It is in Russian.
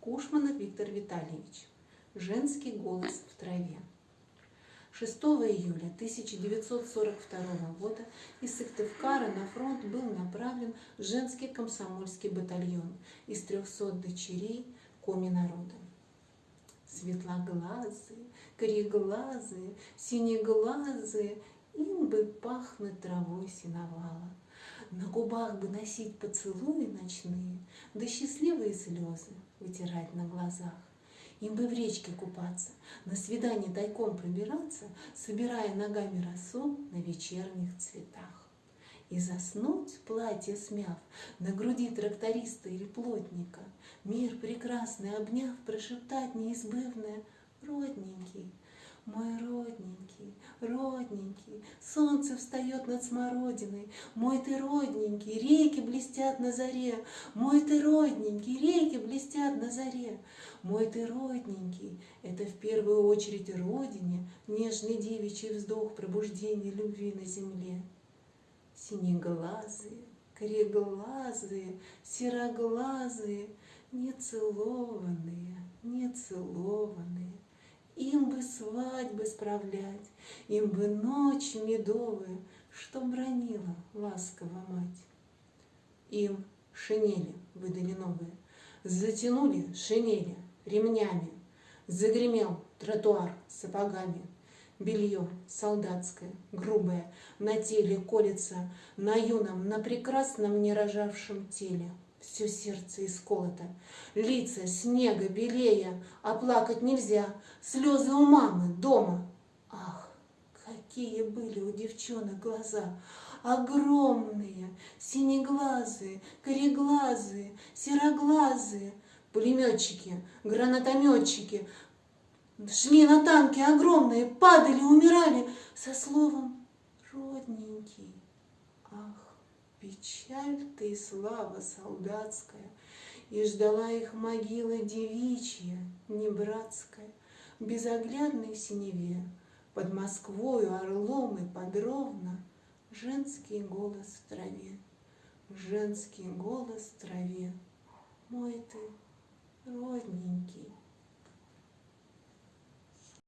Кушманов Виктор Витальевич. Женский голос в траве. 6 июля 1942 года из Сыктывкара на фронт был направлен женский комсомольский батальон из 300 дочерей коми народа. Светлоглазые, кореглазые, синеглазые, им бы пахнуть травой сеновала. На губах бы носить поцелуи ночные, да счастливые слезы вытирать на глазах. Им бы в речке купаться, на свидание тайком пробираться, собирая ногами росу на вечерних цветах. И заснуть, платье смяв, на груди тракториста или плотника, мир прекрасный обняв, прошептать неизбывное: родненький, мой родненький, родненький, солнце встает над смородиной, мой ты родненький, реки блестят на заре, мой ты родненький, реки блестят на заре, мой ты родненький, это в первую очередь родине, нежный девичий вздох пробуждения любви на земле. Синеглазые, кореглазые, сероглазые, нецелованные, нецелованные. Им бы свадьбы справлять, им бы ночь медовая, что бранила ласково мать. Им шинели выдали новые, затянули шинели ремнями, загремел тротуар сапогами. Белье солдатское, грубое, на теле колется, на юном, на прекрасном нерожавшем теле. Все сердце исколото, лица снега белее, а плакать нельзя, слезы у мамы дома. Ах, какие были у девчонок глаза! Огромные, синеглазые, кореглазые, сероглазые, пулеметчики, гранатометчики, шли на танки огромные, падали, умирали со словом «родненький». Ах, печаль ты и слава солдатская, и ждала их могила девичья, не братская, в безоглядной синеве, под Москвою орлом и подровно женский голос в траве, женский голос в траве, мой ты родненький.